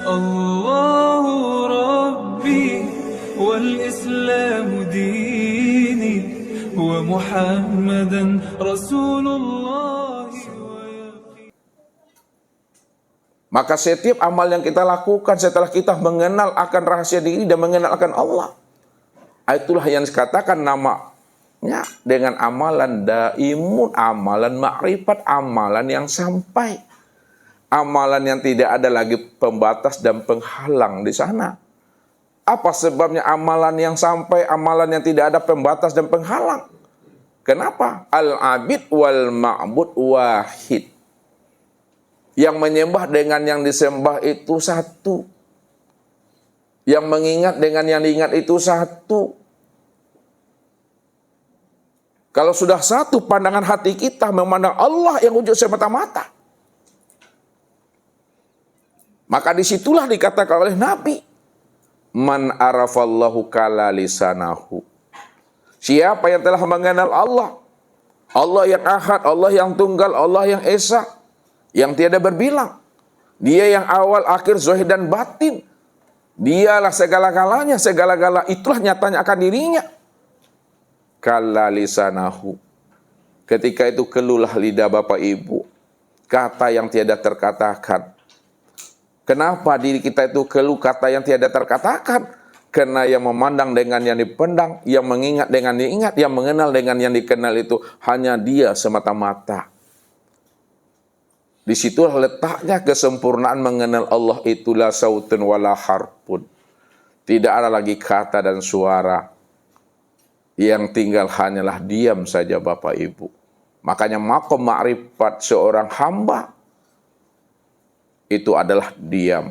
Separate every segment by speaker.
Speaker 1: الله ربي والإسلام ديني ومحمدا رسول الله.
Speaker 2: Maka setiap amal yang kita lakukan setelah kita mengenal akan rahasia diri dan mengenal akan Allah, itulah yang dikatakan namanya dengan amalan daimun, amalan makrifat, amalan yang sampai, amalan yang tidak ada lagi pembatas dan penghalang di sana. Apa sebabnya amalan yang sampai, amalan yang tidak ada pembatas dan penghalang? Kenapa? Al-abid wal ma'bud wahid. Yang menyembah dengan yang disembah itu satu. Yang mengingat dengan yang diingat itu satu. Kalau sudah satu pandangan hati kita memandang Allah yang wujud semata-mata, maka disitulah dikatakan oleh Nabi, man arafallahu kala lisanahu. Siapa yang telah mengenal Allah, Allah yang ahad, Allah yang tunggal, Allah yang esa, yang tiada berbilang. Dia yang awal, akhir, zahir dan batin. Dialah segala-galanya, segala-gala itulah nyatanya akan dirinya. Kala lisanahu. Ketika itu keluhlah lidah Bapak Ibu, kata yang tiada terkatakan. Kenapa diri kita itu keluh kata yang tiada terkatakan? Karena yang memandang dengan yang dipandang, yang mengingat dengan diingat, yang mengenal dengan yang dikenal itu hanya Dia semata-mata. Di situlah letaknya kesempurnaan mengenal Allah, itulah sautun wala harpun. Tidak ada lagi kata dan suara. Yang tinggal hanyalah diam saja Bapak Ibu. Makanya maqam ma'rifat seorang hamba itu adalah diam.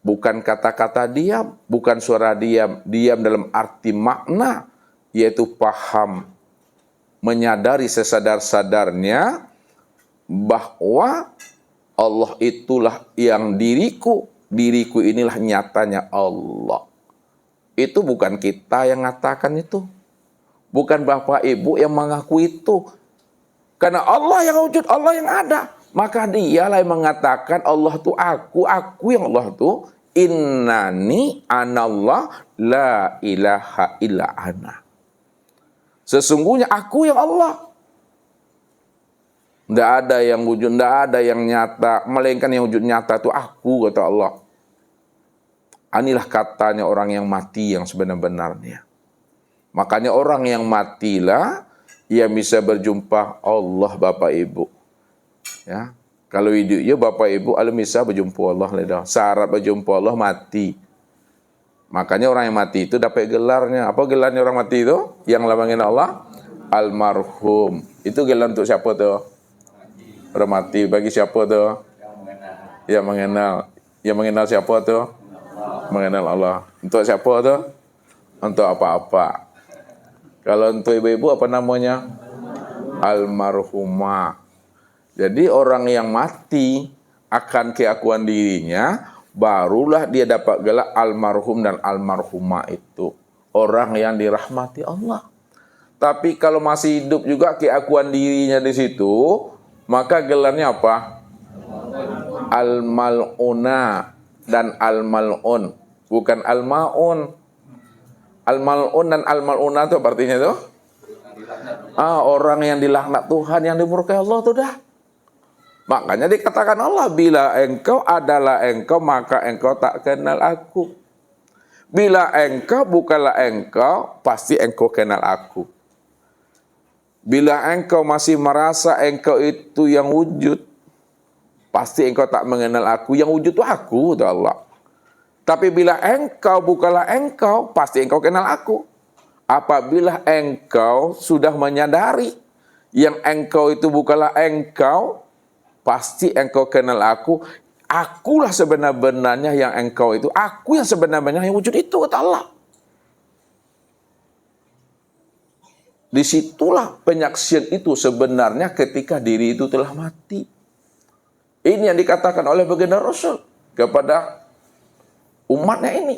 Speaker 2: Bukan kata-kata diam, bukan suara diam. Diam dalam arti makna, yaitu paham, menyadari sesadar-sadarnya bahwa Allah itulah yang diriku, diriku inilah nyatanya Allah. Itu bukan kita yang mengatakan itu, bukan Bapak Ibu yang mengaku itu, karena Allah yang wujud, Allah yang ada. Maka dialah yang mengatakan Allah itu aku yang Allah itu innani anallah la ilaha illa ana. Sesungguhnya aku yang Allah. Tidak ada yang wujud, tidak ada yang nyata, melainkan yang wujud nyata itu aku, kata Allah. Inilah katanya orang yang mati yang sebenar-benarnya. Makanya orang yang matilah yang bisa berjumpa Allah Bapak Ibu. Ya, kalau hidupnya Bapak Ibu alam bisa berjumpa Allah ledah. Syarat berjumpa Allah mati. Makanya orang yang mati itu dapat gelarnya. Apa gelarnya orang mati itu? Yang lambangin Allah almarhum. Itu gelar untuk siapa tuh? Orang mati. Bagi siapa tuh? Yang mengenal. Yang mengenal siapa tuh? Mengenal Allah. Untuk siapa tuh? Untuk apa-apa. Kalau untuk ibu-ibu apa namanya? Almarhumah. Jadi orang yang mati akan keakuan dirinya, barulah dia dapat gelar almarhum dan almarhumah itu. Orang yang dirahmati Allah. Tapi kalau masih hidup juga keakuan dirinya di situ, maka gelarnya apa? Al-mal'una dan al-mal'un. Bukan al-ma'un. Al-mal'un dan al-mal'una itu artinya itu? Orang yang dilaknat Tuhan, yang dimurkai Allah itu dah. Makanya dikatakan Allah, bila engkau adalah engkau, maka engkau tak kenal aku. Bila engkau bukanlah engkau, pasti engkau kenal aku. Bila engkau masih merasa engkau itu yang wujud, pasti engkau tak mengenal aku. Yang wujud itu aku, kata Allah. Tapi bila engkau bukanlah engkau, pasti engkau kenal aku. Apabila engkau sudah menyadari yang engkau itu bukanlah engkau, pasti engkau kenal aku. Akulah sebenar-benarnya yang engkau itu. Aku yang sebenar-benarnya yang wujud itu, kata Allah. Disitulah penyaksian itu sebenarnya ketika diri itu telah mati. Ini yang dikatakan oleh baginda Rasul kepada umatnya ini.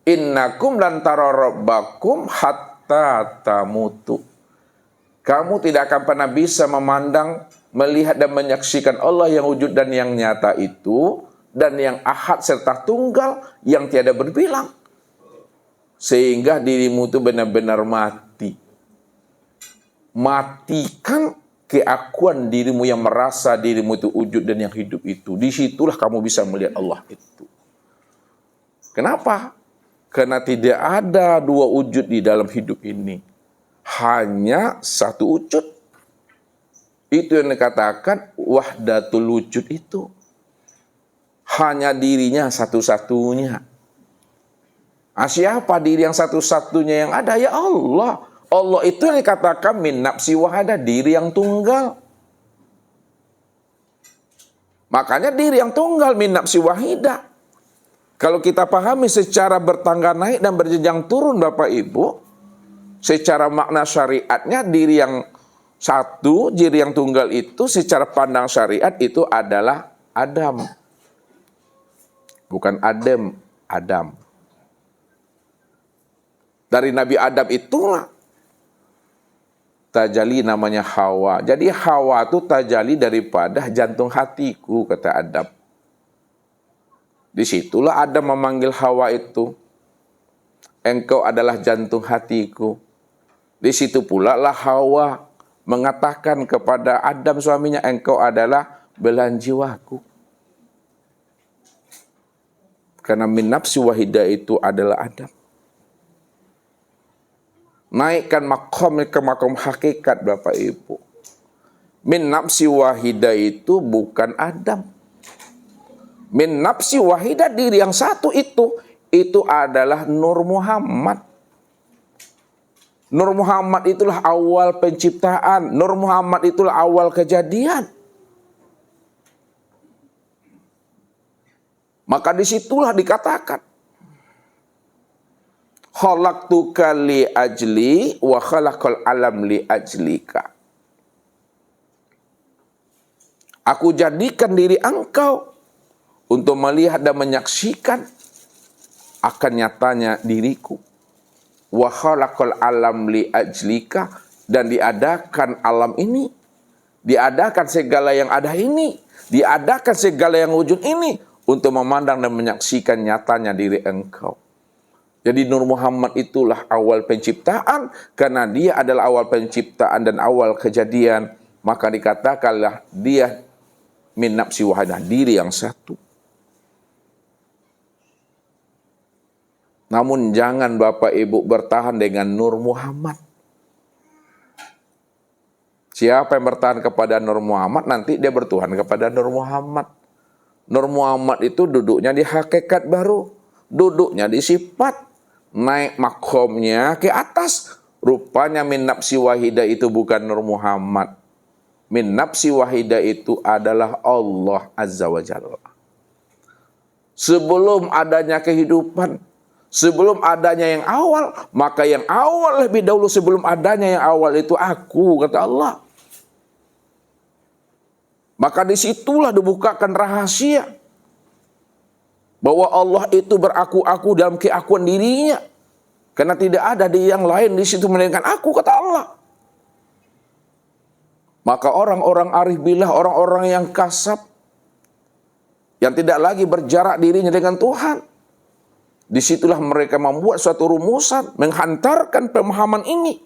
Speaker 2: Innakum lan tara rabbakum hatta tamutu. Kamu tidak akan pernah bisa memandang melihat dan menyaksikan Allah yang wujud dan yang nyata itu, dan yang ahad serta tunggal yang tiada berbilang. Sehingga dirimu itu benar-benar mati. Matikan keakuan dirimu yang merasa dirimu itu wujud dan yang hidup itu. Disitulah kamu bisa melihat Allah itu. Kenapa? Karena tidak ada dua wujud di dalam hidup ini. Hanya satu wujud. Itu yang dikatakan wahdatul wujud itu. Hanya dirinya satu-satunya. Siapa diri yang satu-satunya yang ada? Ya Allah. Allah itu yang dikatakan min nafsi wahadah, diri yang tunggal. Makanya diri yang tunggal min nafsi wahidah. Kalau kita pahami secara bertangga naik dan berjenjang turun Bapak Ibu, secara makna syariatnya diri yang satu, diri yang tunggal itu secara pandang syariat itu adalah Adam. Bukan Adem, Adam. Dari Nabi Adam itulah tajali namanya Hawa. Jadi Hawa itu tajali daripada jantung hatiku, kata Adam. Disitulah Adam memanggil Hawa itu, engkau adalah jantung hatiku. Di situ pula lah Hawa mengatakan kepada Adam suaminya, engkau adalah belahan jiwaku. Karena min nafsi wahidah itu adalah Adam. Naikkan makom ke makom hakikat Bapak Ibu. Min nafsi wahidah itu bukan Adam. Min nafsi wahidah diri yang satu itu adalah Nur Muhammad. Nur Muhammad itulah awal penciptaan. Nur Muhammad itulah awal kejadian. Maka disitulah dikatakan, khalaqtuka li ajli wa khalaqal alam li ajlika. Aku jadikan diri engkau untuk melihat dan menyaksikan akan nyatanya diriku. Wa khalaqal alam li ajlika, dan diadakan alam ini, diadakan segala yang ada ini, diadakan segala yang wujud ini untuk memandang dan menyaksikan nyatanya diri engkau. Jadi Nur Muhammad itulah awal penciptaan, karena dia adalah awal penciptaan dan awal kejadian, maka dikatakanlah dia min nafsi wahadah, diri yang satu. Namun jangan Bapak Ibu bertahan dengan Nur Muhammad. Siapa yang bertahan kepada Nur Muhammad, nanti dia bertuhan kepada Nur Muhammad. Nur Muhammad itu duduknya di hakikat baru, duduknya di sifat, naik makomnya ke atas. Rupanya min nafsi wahidah itu bukan Nur Muhammad. Min nafsi wahidah itu adalah Allah Azza wa Jalla. Sebelum adanya kehidupan, sebelum adanya yang awal, maka yang awal lebih dahulu sebelum adanya yang awal itu aku, kata Allah. Maka disitulah dibukakan rahasia bahwa Allah itu beraku-aku dalam keakuan dirinya. Karena tidak ada di yang lain di situ melainkan aku, kata Allah. Maka orang-orang arif billah, orang-orang yang kasab, yang tidak lagi berjarak dirinya dengan Tuhan, disitulah mereka membuat suatu rumusan, menghantarkan pemahaman ini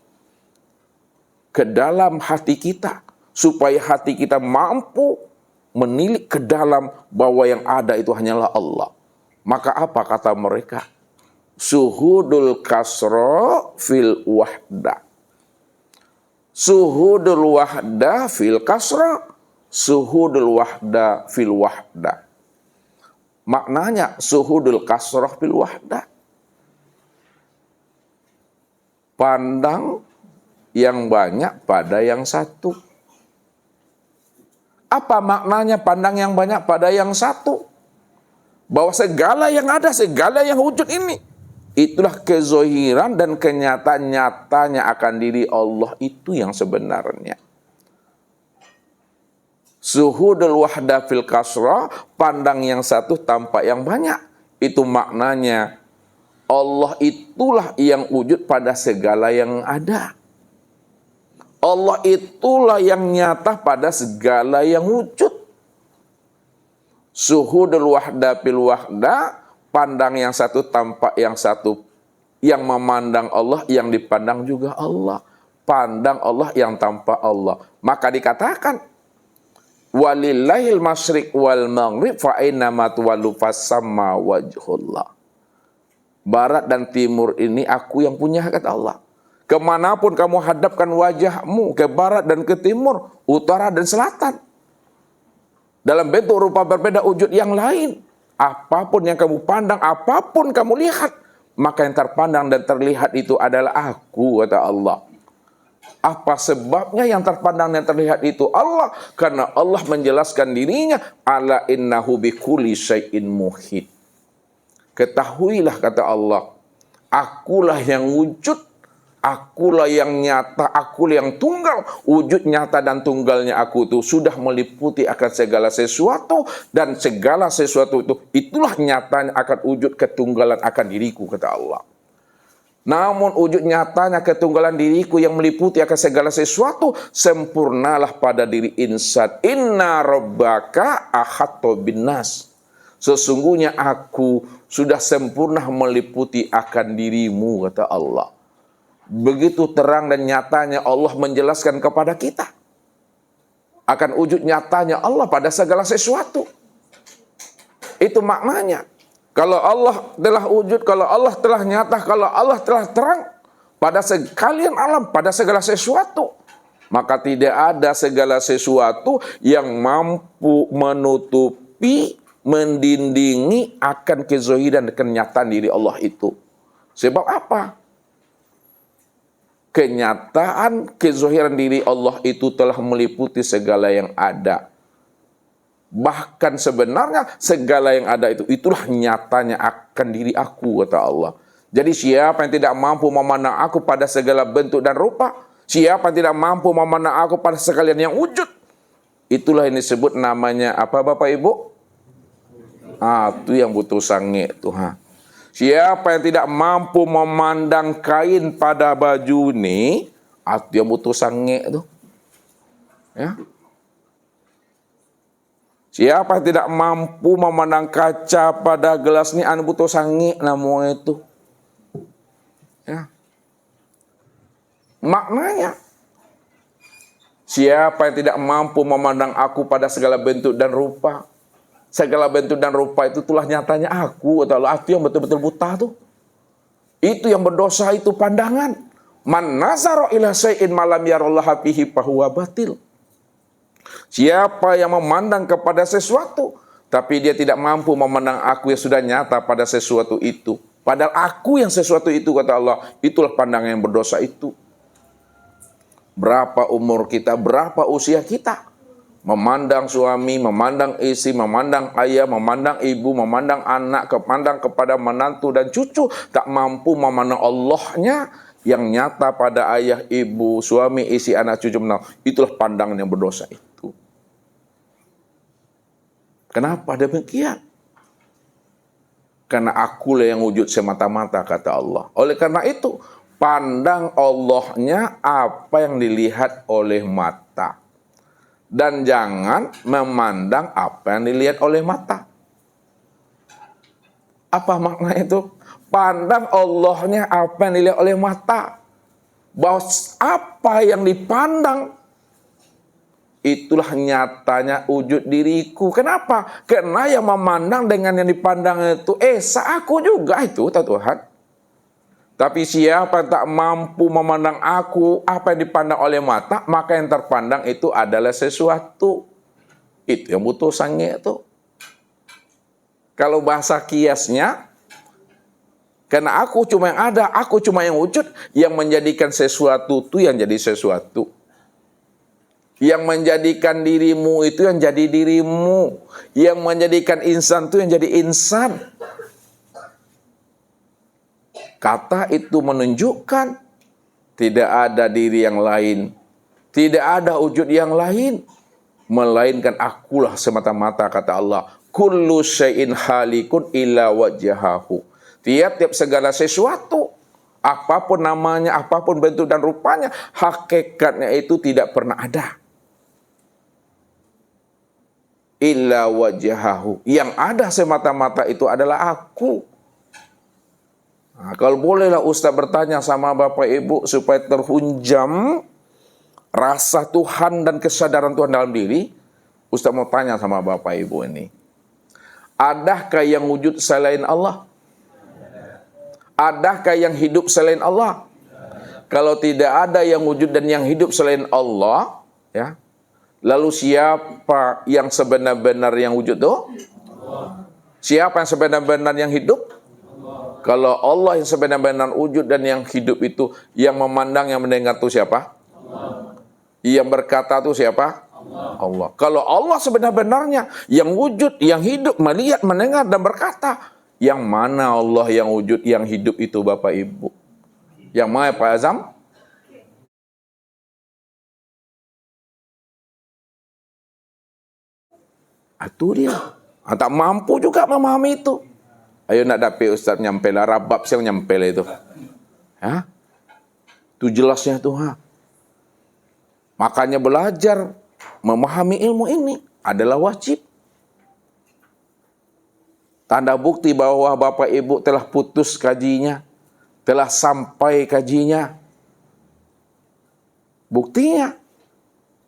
Speaker 2: ke dalam hati kita, supaya hati kita mampu menilik ke dalam bahwa yang ada itu hanyalah Allah. Maka apa kata mereka? Suhudul kasra fil wahda. Suhudul wahda fil kasra. Suhudul wahda fil wahda. Maknanya suhudul kasra fil wahda. Pandang yang banyak pada yang satu. Apa maknanya pandang yang banyak pada yang satu? Bahwa segala yang ada, segala yang wujud ini, itulah kezohiran dan kenyataan nyatanya akan diri Allah itu yang sebenarnya. Suhudul wahda fil kasra, pandang yang satu tampak yang banyak. Itu maknanya Allah itulah yang wujud pada segala yang ada. Allah itulah yang nyata pada segala yang wujud. Suhudul wahda bil wahda, pandang yang satu tampak yang satu. Yang memandang Allah, yang dipandang juga Allah. Pandang Allah yang tampak Allah. Maka dikatakan, walillahil masyriq wal maghrib fa aina tuwallu fasamma wajhullah. Barat dan timur ini aku yang punya, kata Allah. Kemanapun kamu hadapkan wajahmu, ke barat dan ke timur, utara dan selatan, dalam bentuk rupa berbeda, wujud yang lain, apapun yang kamu pandang, apapun kamu lihat, maka yang terpandang dan terlihat itu adalah aku, kata Allah. Apa sebabnya yang terpandang dan terlihat itu Allah? Karena Allah menjelaskan dirinya, ala innahu bikulli syai'in muhit. Ketahuilah, kata Allah, akulah yang wujud, akulah yang nyata, akulah yang tunggal. Wujud nyata dan tunggalnya aku itu sudah meliputi akan segala sesuatu, dan segala sesuatu itu, itulah nyatanya akan wujud ketunggalan akan diriku, kata Allah. Namun wujud nyatanya ketunggalan diriku yang meliputi akan segala sesuatu, sempurnalah pada diri insan. Inna rabbaka ahatta binnas. Sesungguhnya aku sudah sempurna meliputi akan dirimu, kata Allah. Begitu terang dan nyatanya Allah menjelaskan kepada kita akan wujud nyatanya Allah pada segala sesuatu. Itu maknanya. Kalau Allah telah wujud, kalau Allah telah nyata, kalau Allah telah terang pada sekalian alam, pada segala sesuatu, maka tidak ada segala sesuatu yang mampu menutupi, mendindingi akan kezohiran dan kenyataan diri Allah itu. Sebab apa? Kenyataan kezohiran diri Allah itu telah meliputi segala yang ada. Bahkan sebenarnya segala yang ada itu, itulah nyatanya akan diri aku, kata Allah. Jadi siapa yang tidak mampu memandang aku pada segala bentuk dan rupa, siapa yang tidak mampu memandang aku pada sekalian yang wujud, itulah yang disebut namanya apa, Bapak Ibu? Itu yang butuh sange Tuhan. Siapa yang tidak mampu memandang kain pada baju ini, itu yang butuh sange tuh. Ya. Siapa yang tidak mampu memandang kaca pada gelas ini, anu butuh sange namanya itu. Ya. Maknanya, siapa yang tidak mampu memandang aku pada segala bentuk dan rupa, segala bentuk dan rupa itu itulah nyatanya aku, atau itu yang betul-betul buta tuh. Itu yang berdosa, itu pandangan. Man nazara ila syai'in malam yarallaha fihi fahuwa batil. Siapa yang memandang kepada sesuatu, tapi dia tidak mampu memandang aku yang sudah nyata pada sesuatu itu. Padahal aku yang sesuatu itu, kata Allah, itulah pandangan yang berdosa itu. Berapa umur kita, berapa usia kita, memandang suami, memandang istri, memandang ayah, memandang ibu, memandang anak, memandang kepada menantu dan cucu, tak mampu memandang Allahnya yang nyata pada ayah, ibu, suami, istri, anak, cucu, menantu. Itulah pandangan yang berdosa itu. Kenapa demikian? Karena akulah yang wujud semata-mata, kata Allah. Oleh karena itu, pandang Allahnya apa yang dilihat oleh mata. Dan jangan memandang apa yang dilihat oleh mata. Apa makna itu? Pandang Allahnya apa yang dilihat oleh mata. Bahwa apa yang dipandang, itulah nyatanya wujud diriku. Kenapa? Karena yang memandang dengan yang dipandang itu, aku juga itu, Tuhan. Tapi siapa yang tak mampu memandang aku, apa yang dipandang oleh mata, maka yang terpandang itu adalah sesuatu. Itu yang butuh sange itu. Kalau bahasa kiasnya, karena aku cuma yang ada, aku cuma yang wujud, yang menjadikan sesuatu itu yang jadi sesuatu. Yang menjadikan dirimu itu yang jadi dirimu. Yang menjadikan insan itu yang jadi insan. Kata itu menunjukkan tidak ada diri yang lain. Tidak ada wujud yang lain. Melainkan akulah semata-mata, kata Allah. Kullu syai'in halikun illa wajhahu. Tiap-tiap segala sesuatu Apapun namanya, apapun bentuk dan rupanya, hakikatnya itu tidak pernah ada. Illa wajahahu. Yang ada semata-mata itu adalah aku. Nah, kalau bolehlah Ustaz bertanya sama Bapak Ibu supaya terhunjam rasa Tuhan dan kesadaran Tuhan dalam diri, Ustaz mau tanya sama Bapak Ibu ini. Adakah yang wujud selain Allah? Adakah yang hidup selain Allah? Kalau tidak ada yang wujud dan yang hidup selain Allah, ya, lalu siapa yang sebenar-benar yang wujud itu? Siapa yang sebenar-benar yang hidup? Kalau Allah yang sebenar-benar wujud dan yang hidup itu, yang memandang, yang mendengar itu siapa? Yang berkata itu siapa? Allah. Kalau Allah sebenar-benarnya yang wujud, yang hidup, melihat, mendengar dan berkata, yang mana Allah yang wujud, yang hidup itu Bapak Ibu? Yang mana Pak Azam? Itu dia. Tak mampu juga memahami itu. Ayo nak dapat Ustaz nyampel lah, rabab siang nyampel itu. Ya? Itu jelasnya tuh. Makanya belajar memahami ilmu ini adalah wajib. Tanda bukti bahwa Bapak Ibu telah putus kajinya, telah sampai kajinya. Buktinya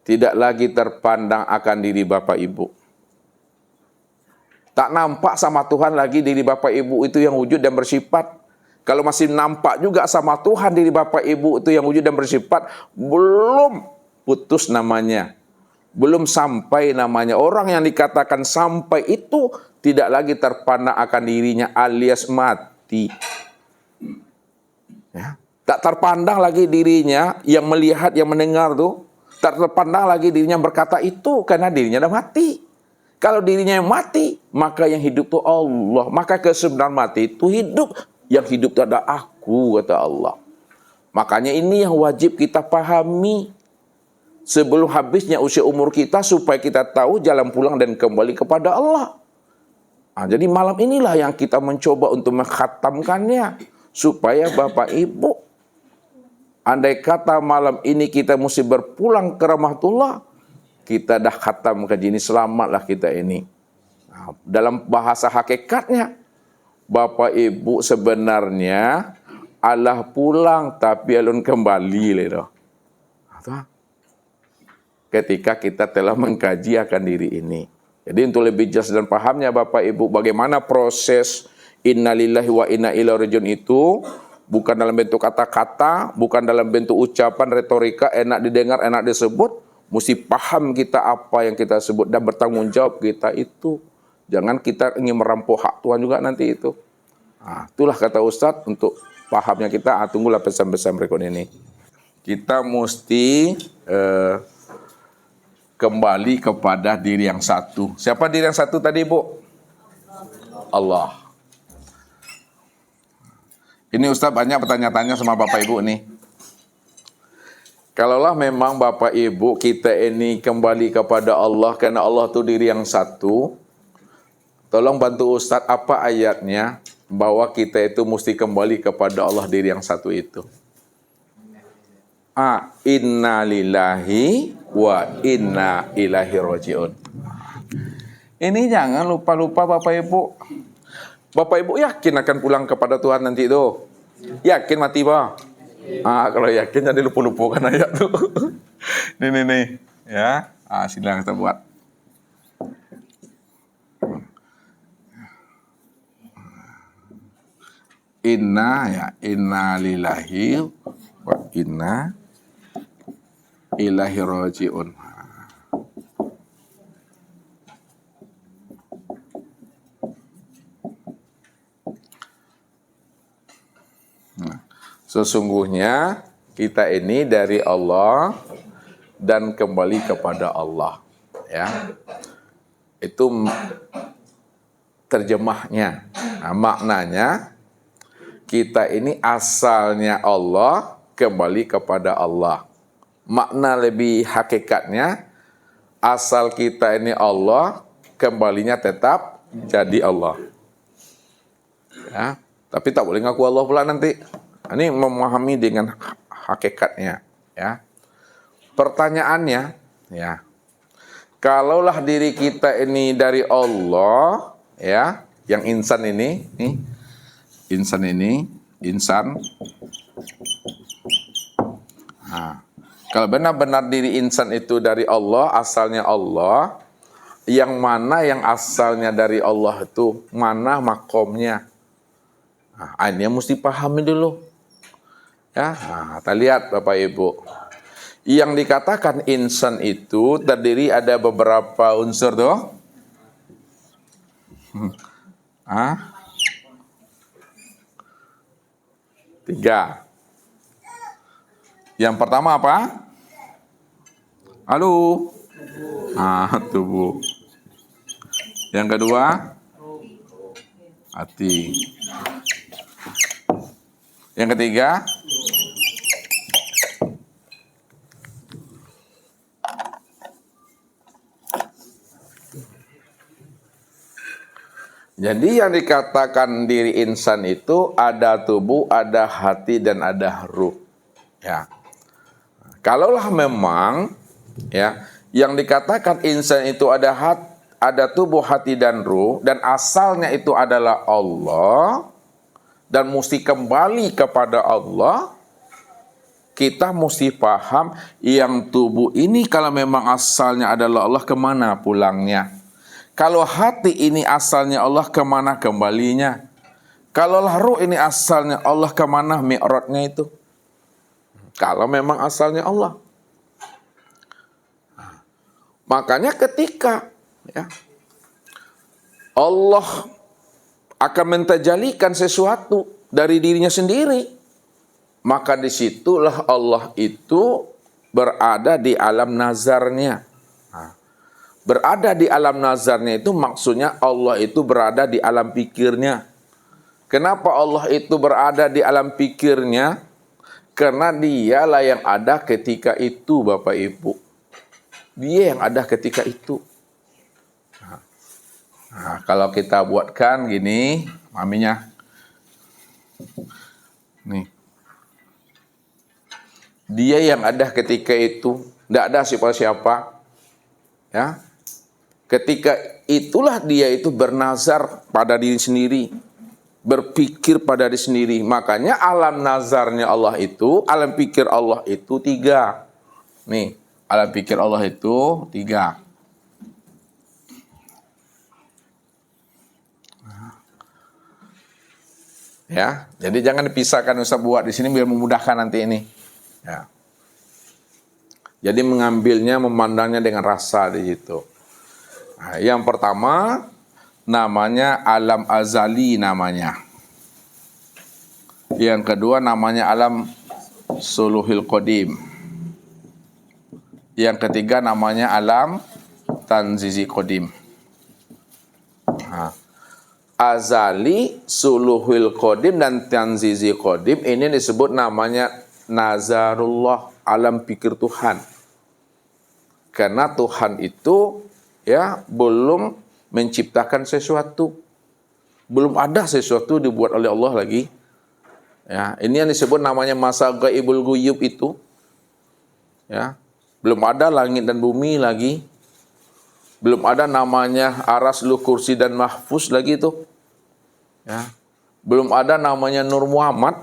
Speaker 2: tidak lagi terpandang akan diri Bapak Ibu. Tak nampak sama Tuhan lagi diri Bapak Ibu itu yang wujud dan bersifat. Kalau masih nampak juga sama Tuhan diri Bapak Ibu itu yang wujud dan bersifat, belum putus namanya. Belum sampai namanya. Orang yang dikatakan sampai itu tidak lagi terpandang akan dirinya alias mati. Ya. Tak terpandang lagi dirinya yang melihat, yang mendengar tuh. Tak terpandang lagi dirinya berkata itu karena dirinya dah mati. Kalau dirinya yang mati, maka yang hidup itu Allah. Maka kesebenarnya mati itu hidup. Yang hidup itu ada aku, kata Allah. Makanya ini yang wajib kita pahami sebelum habisnya usia umur kita, supaya kita tahu jalan pulang dan kembali kepada Allah. Nah, jadi malam inilah yang kita mencoba untuk mengkhatamkannya, supaya Bapak Ibu, andai kata malam ini kita mesti berpulang ke rahmatullah, kita dah khatam kaji ini, selamatlah kita ini. Nah, dalam bahasa hakikatnya, Bapak Ibu sebenarnya Allah pulang tapi alun kembali ledo. Ketika kita telah mengkaji akan diri ini. Jadi untuk lebih jelas dan pahamnya Bapak Ibu, bagaimana proses innalillahi wa inna ilaihi rajiun itu, bukan dalam bentuk kata-kata, bukan dalam bentuk ucapan retorika, enak didengar, enak disebut, mesti paham kita apa yang kita sebut dan bertanggung jawab kita itu. Jangan kita ingin merampok hak Tuhan juga nanti itu. Nah, itulah kata Ustadz untuk pahamnya kita. Tunggulah pesan-pesan berikut ini. Kita mesti kembali kepada diri yang satu. Siapa diri yang satu tadi, Bu? Allah. Ini Ustaz banyak bertanya-tanya sama Bapak Ibu nih. Kalaulah memang Bapak Ibu kita ini kembali kepada Allah karena Allah itu diri yang satu, tolong bantu Ustaz apa ayatnya bahwa kita itu mesti kembali kepada Allah diri yang satu itu. Inna lillahi wa inna ilaihi rajiun. Ini jangan lupa-lupa Bapak Ibu. Bapak Ibu yakin akan pulang kepada Tuhan nanti itu? Yakin mati, Pak? Kalau yakin jadi lupa-lupakan ayat tuh. Nih. Ya. Silakan kita buat. Inna lillahi wa inna ilaihi rajiun. Sesungguhnya kita ini dari Allah dan kembali kepada Allah, ya. Itu terjemahnya. Nah, maknanya kita ini asalnya Allah, kembali kepada Allah. Makna lebih hakikatnya, asal kita ini Allah, kembalinya tetap jadi Allah. Ya, tapi tak boleh ngaku Allah pula nanti. Ini memahami dengan hakikatnya, ya. Pertanyaannya, ya. Kalaulah diri kita ini dari Allah, ya, yang insan ini, nih, insan. Nah, kalau benar-benar diri insan itu dari Allah, asalnya Allah, yang mana yang asalnya dari Allah itu, mana makomnya? Nah, ini mesti pahami dulu. Ya, nah, kita lihat Bapak Ibu. Yang dikatakan insan itu terdiri ada beberapa unsur tuh. Ah? 3. Yang pertama apa? Halo? Tubuh. Yang kedua? Hati. Yang ketiga? Jadi yang dikatakan diri insan itu ada tubuh, ada hati, dan ada ruh. Ya. Kalaulah memang ya yang dikatakan insan itu ada tubuh, hati, dan ruh, dan asalnya itu adalah Allah, dan mesti kembali kepada Allah, kita mesti paham yang tubuh ini kalau memang asalnya adalah Allah, kemana pulangnya? Kalau hati ini asalnya Allah, kemana kembalinya? Kalau ruh ini asalnya Allah, kemana mi'rajnya itu? Kalau memang asalnya Allah. Makanya ketika ya, Allah akan mentajalikan sesuatu dari dirinya sendiri, maka disitulah Allah itu berada di alam nazarnya. Berada di alam nazarnya itu maksudnya Allah itu berada di alam pikirnya. Kenapa Allah itu berada di alam pikirnya? Karena dialah yang ada ketika itu, Bapak Ibu. Dia yang ada ketika itu. Nah, kalau kita buatkan gini, maminya. Nih. Dia yang ada ketika itu. Tidak ada siapa-siapa. Ya. Ketika itulah dia itu bernazar pada diri sendiri, berpikir pada diri sendiri. Makanya alam nazarnya Allah itu, alam pikir Allah itu 3. Nih, alam pikir Allah itu 3. Ya, jadi jangan dipisahkan, Ustaz buat di sini biar memudahkan nanti ini. Ya. Jadi mengambilnya, memandangnya dengan rasa di situ. Nah, yang pertama namanya alam azali namanya. Yang kedua namanya alam suluhil qadim. Yang ketiga namanya alam tanzizi qadim. Nah, azali, suluhil qadim, dan tanzizi qadim ini disebut namanya nazarullah, alam pikir Tuhan. Karena Tuhan itu ya belum menciptakan sesuatu, belum ada sesuatu dibuat oleh Allah lagi. Ya, ini yang disebut namanya masa gaibul guyub itu. Ya, belum ada langit dan bumi lagi, belum ada namanya aras, lu, kursi, dan mahfuz lagi itu. Ya, belum ada namanya Nur Muhammad.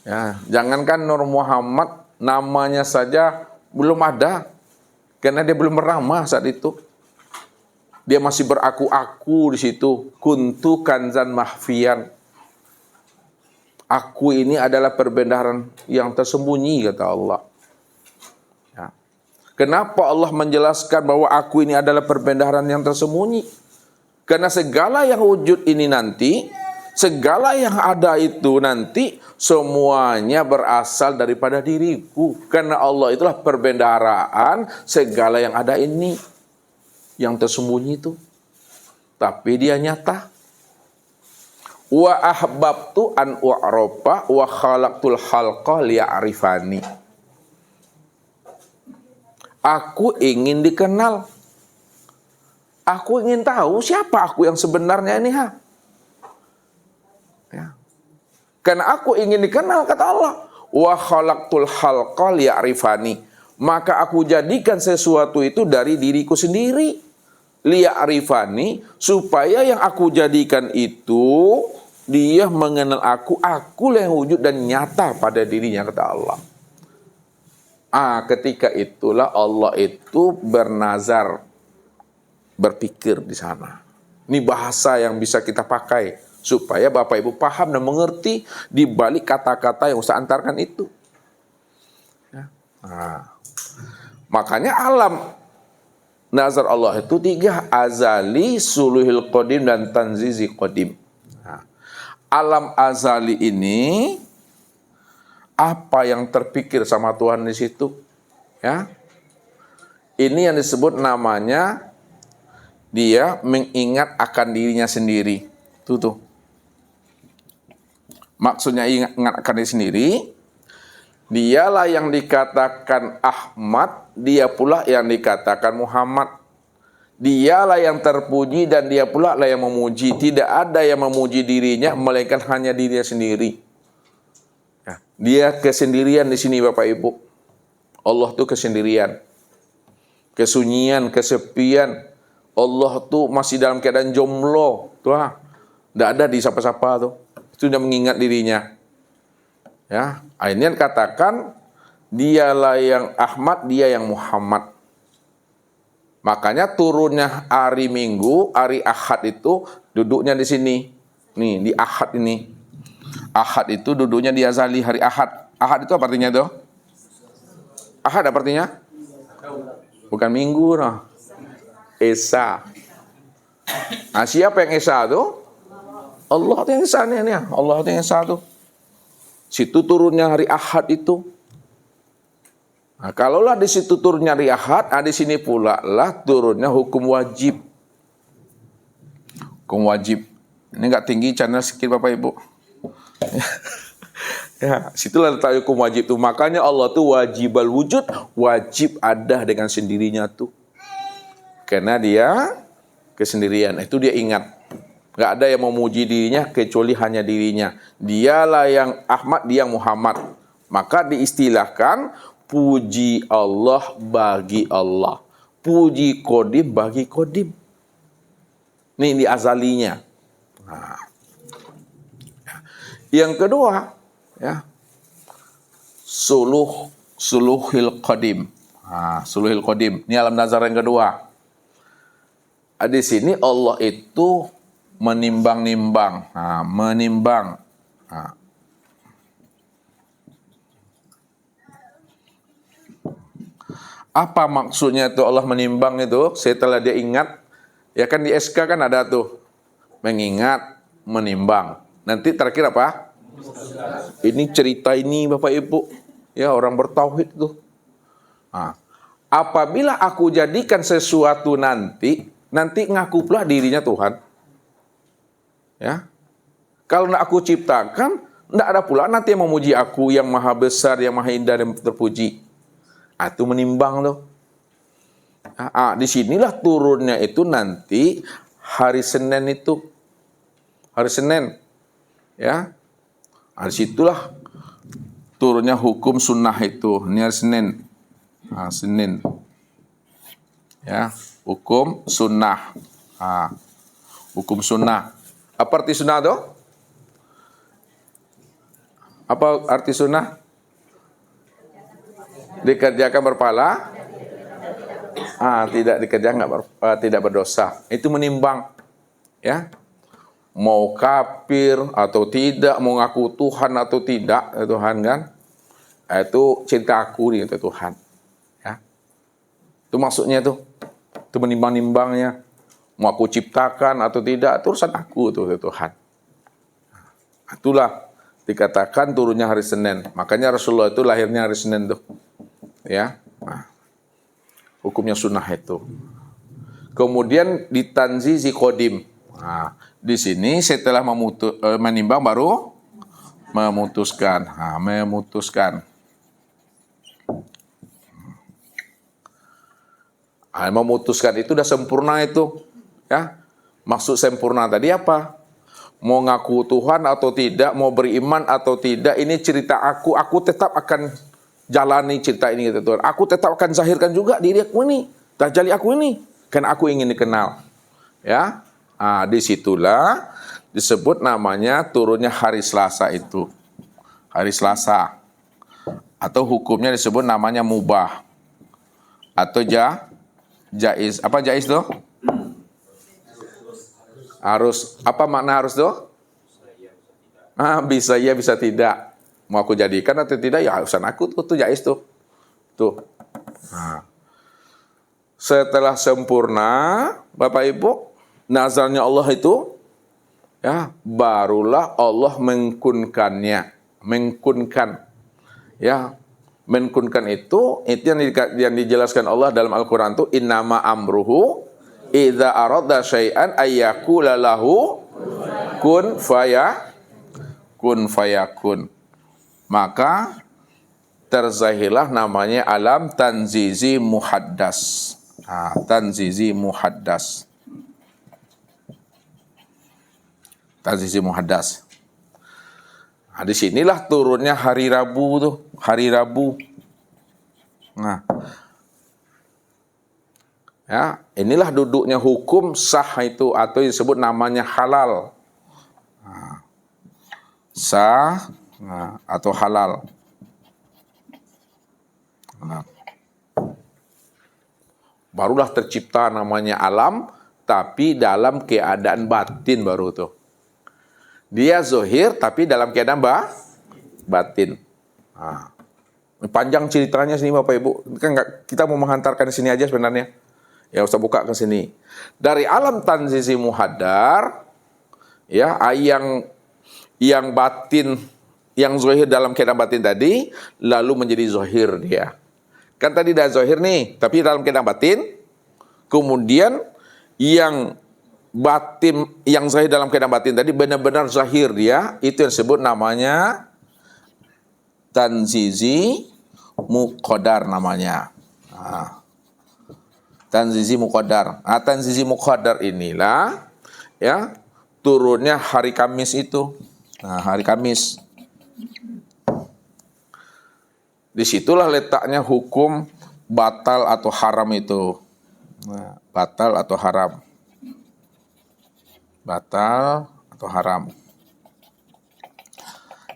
Speaker 2: Ya, jangankan Nur Muhammad, namanya saja belum ada. Karena dia belum beramah saat itu. Dia masih beraku-aku di situ. Kuntu kanzan mahfian. Aku ini adalah perbendaharaan yang tersembunyi, kata Allah. Ya. Kenapa Allah menjelaskan bahwa aku ini adalah perbendaharaan yang tersembunyi? Karena segala yang wujud ini nanti, segala yang ada itu nanti, semuanya berasal daripada diriku. Karena Allah itulah perbendaharaan segala yang ada ini. Yang tersembunyi itu. Tapi dia nyata. Wa ahbabtu an u'rofa wa khalaqtul khalqa liya'rifani. Aku ingin dikenal. Aku ingin tahu siapa aku yang sebenarnya ini. Ya. Karena aku ingin dikenal, kata Allah. Wa khalaqtul khalqa liya'rifani. Maka aku jadikan sesuatu itu dari diriku sendiri. Liya'rifani, supaya yang aku jadikan itu dia mengenal aku lah yang wujud dan nyata pada dirinya, kata Allah. Ketika itulah Allah itu bernazar, berpikir di sana. Ini bahasa yang bisa kita pakai supaya Bapak Ibu paham dan mengerti di balik kata-kata yang saya antarkan itu. Ya. Makanya alam nazar Allah itu 3, azali, suluhil qadim, dan tanzizi qadim. Alam azali ini apa yang terpikir sama Tuhan di situ? Ya. Ini yang disebut namanya dia mengingat akan dirinya sendiri. Tuh. Maksudnya ingat akan diri sendiri. Dialah yang dikatakan Ahmad, dia pula yang dikatakan Muhammad. Dialah yang terpuji dan dia pula lah yang memuji. Tidak ada yang memuji dirinya melainkan hanya dirinya sendiri. Ya, dia kesendirian di sini Bapak Ibu. Allah tuh kesendirian. Kesunyian, kesepian. Allah tuh masih dalam keadaan jomblo. Tuh, tidak ada di siapa-siapa tuh. Itu sudah mengingat dirinya. Ya, akhirnya katakan dialah yang Ahmad, dia yang Muhammad. Makanya turunnya hari Minggu, hari Ahad itu duduknya di sini. Nih, di Ahad ini. Ahad itu duduknya di azali hari Ahad. Ahad itu apa artinya tuh? Ahad apa artinya? Bukan minggu, nah. Esa. Siapa yang Esa tuh? Allah yang Esa nih. Allah yang Esa tuh. Situ turunnya hari Ahad itu. Kalaulah di situ turunnya hari Ahad, di sini pula lah turunnya hukum wajib. Hukum wajib. Ini nggak tinggi channel sedikit Bapak Ibu. Ya, situlah letak hukum wajib tuh. Makanya Allah tuh wajibal wujud, wajib ada dengan sendirinya tuh. Karena dia kesendirian, itu dia ingat. Gak ada yang memuji dirinya kecuali hanya dirinya. Dialah yang Ahmad, dia yang Muhammad. Maka diistilahkan puji Allah bagi Allah. Puji Qadim bagi Qadim. Ini di azalinya. Yang kedua, ya, suluhil Qadim. Suluhil Qadim. Ini alam nazar yang kedua. Di sini Allah itu menimbang-nimbang, menimbang. Apa maksudnya itu Allah menimbang itu? Setelah dia ingat, ya kan di SK kan ada tuh mengingat, menimbang. Nanti terakhir apa? Ini cerita ini Bapak Ibu, ya orang bertauhid tuh. Apabila aku jadikan sesuatu nanti ngaku pula dirinya Tuhan. Ya. Kalau nak aku ciptakan, tidak ada pula nanti yang memuji aku yang maha besar, yang maha indah dan terpuji. Itu menimbang tuh. Di sinilah turunnya itu nanti hari Senin itu. Hari Senin. Ya. Di situlah turunnya hukum sunnah itu. Ini hari Senin. Senin. Ya. Hukum sunnah. Hukum sunnah. Apa arti sunnah itu? Apa arti sunnah? Dikerjakan berpahala? Tidak dikerjakan tidak berdosa. Itu menimbang. Ya. Mau kafir atau tidak, mau ngaku Tuhan atau tidak, Tuhan kan? Itu cinta aku nih, itu Tuhan. Ya. Itu maksudnya tuh. Itu menimbang-nimbangnya. Mau aku ciptakan atau tidak, itu urusan aku tuh Tuhan. Itulah dikatakan turunnya hari Senin. Makanya Rasulullah itu lahirnya hari Senin tuh. Ya. Hukumnya sunnah itu. Kemudian ditanzizi qadim. Di sini setelah menimbang baru memutuskan. Memutuskan. Memutuskan itu udah sempurna itu. Ya. Maksud sempurna tadi apa? Mau ngaku Tuhan atau tidak, mau beriman atau tidak, ini cerita aku tetap akan jalani cerita ini gitu Tuhan. Aku tetap akan zahirkan juga diri aku ini, tajali aku ini, karena aku ingin dikenal. Ya, disitulah disebut namanya turunnya hari Selasa itu. Hari Selasa. Atau hukumnya disebut namanya mubah. Atau jaiz. Apa jaiz tuh? Harus. Apa makna harus tuh? Bisa ya, bisa tidak. Mau aku jadikan atau tidak, ya urusan aku tuh jaiz tuh. Tuh. Nah. Setelah sempurna, Bapak Ibu, nazarnya Allah itu, ya, barulah Allah mengkunkannya. Mengkunkan. Ya, mengkunkan itu yang dijelaskan Allah dalam Al-Quran itu, innama amruhu idza arada syai'an ayyakula lahu kun fayakun. Maka terzahilah namanya alam tanzizi muhaddas. Tanzizi muhaddas. Tanzizi muhaddas. Disinilah turunnya hari Rabu tuh, hari Rabu. Nah, ya, inilah duduknya hukum sah itu, atau disebut namanya halal. Sah atau halal. Barulah tercipta namanya alam, tapi dalam keadaan batin baru tuh. Dia zohir tapi dalam keadaan batin. Panjang ceritanya sini Bapak Ibu. Kan kita mau menghantarkan di sini aja sebenarnya. Ya usah buka ke sini. Dari alam tanzizi muhaddar, ya, yang batin, yang zohir dalam keadaan batin tadi, lalu menjadi zohir dia. Kan tadi dah zohir nih, tapi dalam keadaan batin. Kemudian yang batin, yang zahir dalam keadaan batin tadi benar-benar zahir dia, itu yang disebut namanya tanzizi muqaddar namanya. Tanzizi muqaddar. Tanzizi muqaddar inilah, ya, turunnya hari Kamis itu. Hari Kamis. Disitulah letaknya hukum batal atau haram itu. Batal atau haram. Batal atau haram.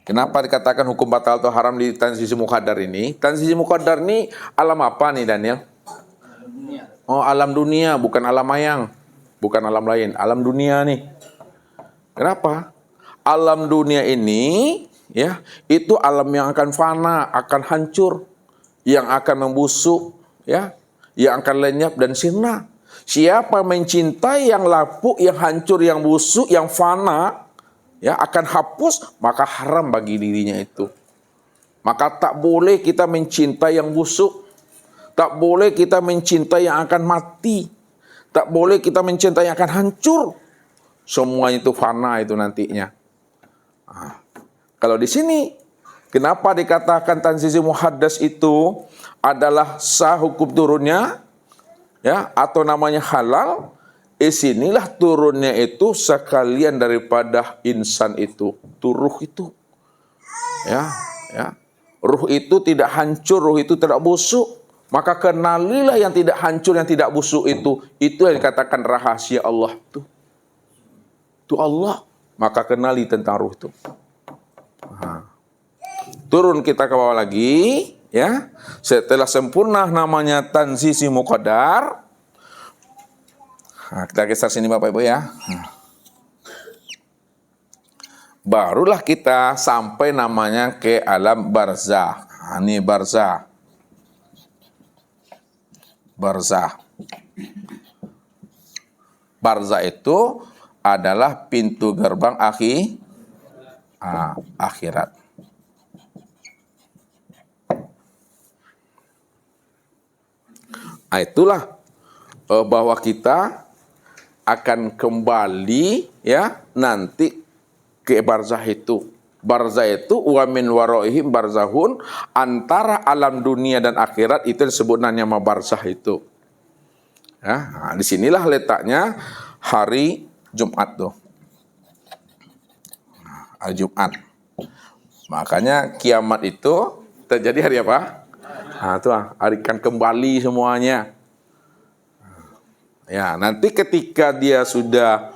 Speaker 2: Kenapa dikatakan hukum batal atau haram di tanzizi muqaddar ini? Tanzizi muqaddar ini alam apa nih Daniel? Oh, alam dunia, bukan alam mayang. Bukan alam lain, alam dunia nih. Kenapa? Alam dunia ini, ya, itu alam yang akan fana, akan hancur, yang akan membusuk, ya, yang akan lenyap dan sirna. Siapa mencintai yang lapuk, yang hancur, yang busuk, yang fana, ya, akan hapus, maka haram bagi dirinya itu. Maka tak boleh kita mencintai yang busuk, tak boleh kita mencintai yang akan mati, tak boleh kita mencintai yang akan hancur. Semuanya itu fana itu nantinya. Kalau di sini, kenapa dikatakan tanzizi muhaddas itu adalah sah hukum turunnya, ya, atau namanya halal? Sinilah turunnya itu sekalian daripada insan itu, ruh itu, ya, ruh itu tidak hancur, ruh itu tidak busuk. Maka kenalilah yang tidak hancur, yang tidak busuk itu yang dikatakan rahasia Allah itu Allah. Maka kenali tentang ruh itu. Turun kita ke bawah lagi, ya. Setelah sempurna namanya tanzizi muqaddar. Kita geser sini Bapak Ibu ya. Barulah kita sampai namanya ke alam barzah. Ini barzah. Barzah. Barzah itu adalah pintu gerbang akhirat. Itulah bahwa kita akan kembali, ya, nanti ke barzah itu. Barzah itu wa min waraihim barzahun, antara alam dunia dan akhirat itu disebut nama barzah itu. Ya, disinilah letaknya hari Jumat tuh. hari Jumat. Makanya kiamat itu terjadi hari apa? Nah, itu hari akan kembali semuanya. Ya, nanti ketika dia sudah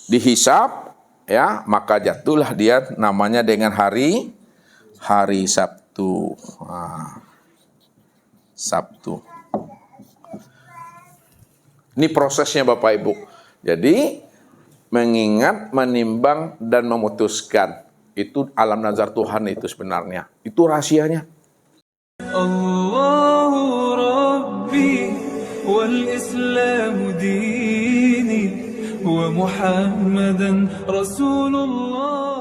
Speaker 2: dihisab, ya, maka jatuhlah dia namanya dengan hari Sabtu. Sabtu. Ini prosesnya Bapak Ibu. Jadi mengingat, menimbang, dan memutuskan. Itu alam nazar Tuhan itu sebenarnya. Itu rahasianya.
Speaker 1: Allahu Rabbi wal Islamu dini wa Muhammadan Rasulullah.